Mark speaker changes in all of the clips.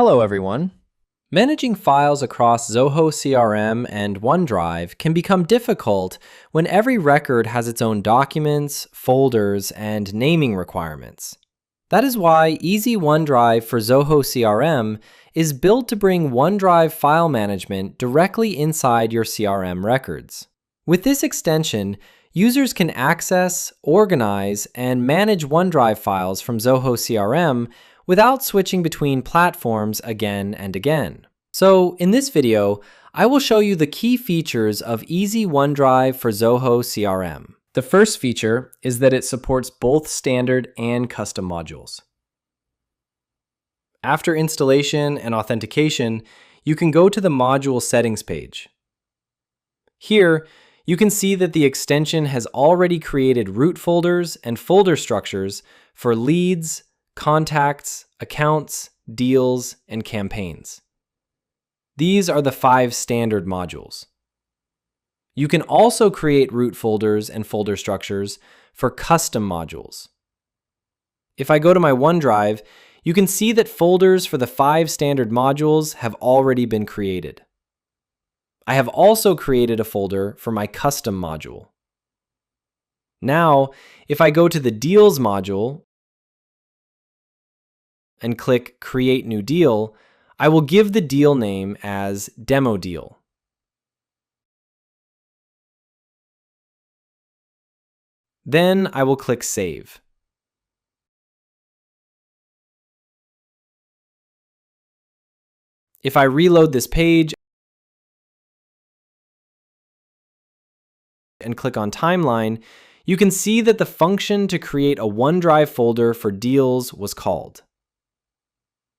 Speaker 1: Hello everyone. Managing files across Zoho CRM and OneDrive can become difficult when every record has its own documents, folders, and naming requirements. That is why Easy OneDrive for Zoho CRM is built to bring OneDrive file management directly inside your CRM records. With this extension, users can access, organize, and manage OneDrive files from Zoho CRM without switching between platforms again and again. So in this video, I will show you the key features of Easy OneDrive for Zoho CRM. The first feature is that it supports both standard and custom modules. After installation and authentication, you can go to the module settings page. Here, you can see that the extension has already created root folders and folder structures for leads, contacts, accounts, deals, and campaigns. These are the 5 standard modules. You can also create root folders and folder structures for custom modules. If I go to my OneDrive, you can see that folders for the 5 standard modules have already been created. I have also created a folder for my custom module. Now, if I go to the Deals module and click Create New Deal, I will give the deal name as Demo Deal. Then I will click Save. If I reload this page and click on Timeline, you can see that the function to create a OneDrive folder for deals was called.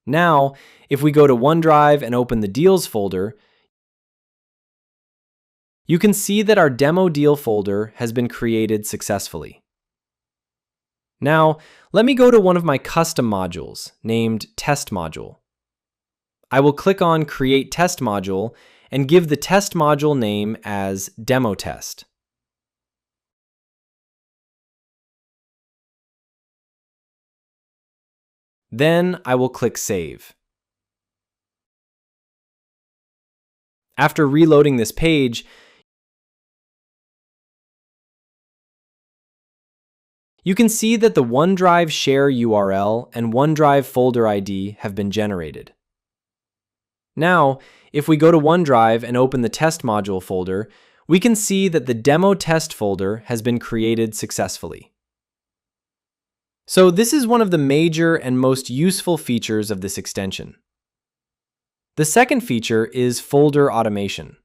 Speaker 1: Now, if we go to OneDrive and open the Deals folder, you can see that our Demo Deal folder has been created successfully. Now, let me go to one of my custom modules, named Test Module. I will click on Create Test Module and give the test module name as Demo Test. Then I will click Save. After reloading this page, you can see that the OneDrive share URL and OneDrive folder ID have been generated. Now, if we go to OneDrive and open the Test Module folder, we can see that the Demo Test folder has been created successfully. So this is one of the major and most useful features of this extension. The second feature is folder automation.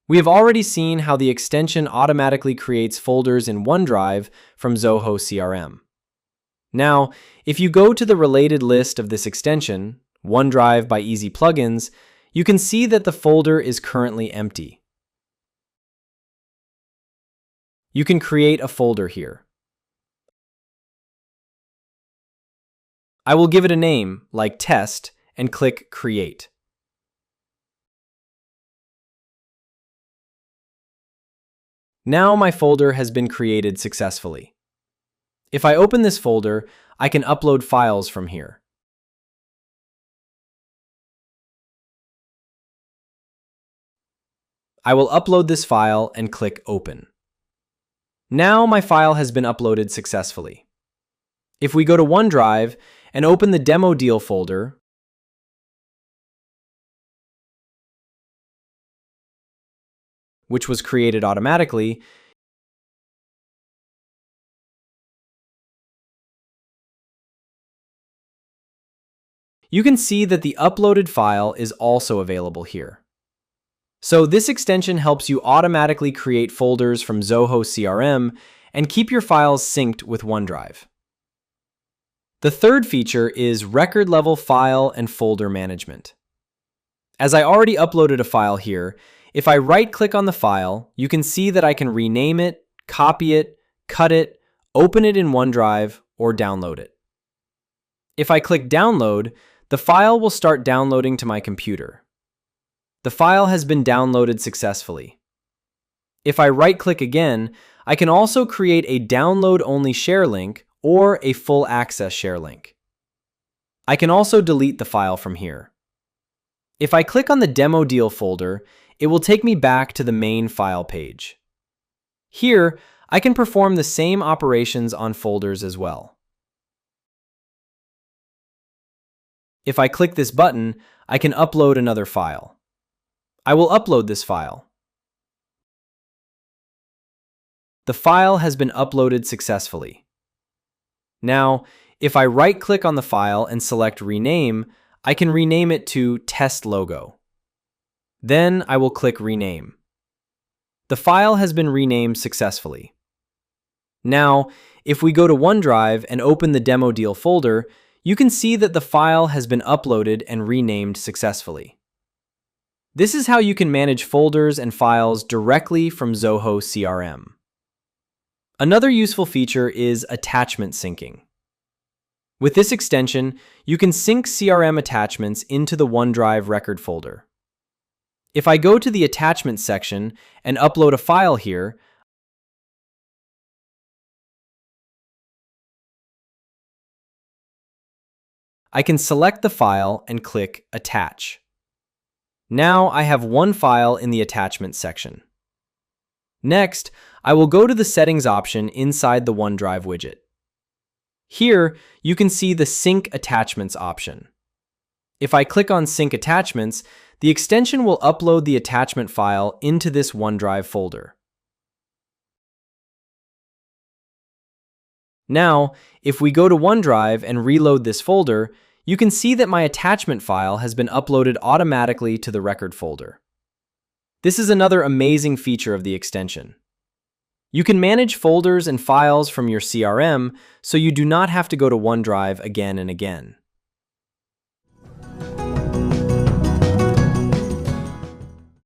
Speaker 1: We have already seen how the extension automatically creates folders in OneDrive from Zoho CRM. Now, if you go to the related list of this extension, OneDrive by Easy Plugins, you can see that the folder is currently empty. You can create a folder here. I will give it a name, like Test, and click Create. Now my folder has been created successfully. If I open this folder, I can upload files from here. I will upload this file and click Open. Now my file has been uploaded successfully. If we go to OneDrive and open the Demo Deal folder, which was created automatically, you can see that the uploaded file is also available here. So this extension helps you automatically create folders from Zoho CRM and keep your files synced with OneDrive. The third feature is record-level file and folder management. As I already uploaded a file here, if I right-click on the file, you can see that I can rename it, copy it, cut it, open it in OneDrive, or download it. If I click Download, the file will start downloading to my computer. The file has been downloaded successfully. If I right-click again, I can also create a download-only share link or a full access share link. I can also delete the file from here. If I click on the demo deal folder, it will take me back to the main file page. Here, I can perform the same operations on folders as well. If I click this button, I can upload another file. I will upload this file. The file has been uploaded successfully. Now, if I right-click on the file and select Rename, I can rename it to Test Logo. Then I will click Rename. The file has been renamed successfully. Now, if we go to OneDrive and open the demo deal folder, you can see that the file has been uploaded and renamed successfully. This is how you can manage folders and files directly from Zoho CRM. Another useful feature is attachment syncing. With this extension, you can sync CRM attachments into the OneDrive record folder. If I go to the attachment section and upload a file here, I can select the file and click Attach. Now I have one file in the attachment section. Next, I will go to the Settings option inside the OneDrive widget. Here, you can see the Sync Attachments option. If I click on Sync Attachments, the extension will upload the attachment file into this OneDrive folder. Now, if we go to OneDrive and reload this folder, you can see that my attachment file has been uploaded automatically to the record folder. This is another amazing feature of the extension. You can manage folders and files from your CRM, so you do not have to go to OneDrive again and again.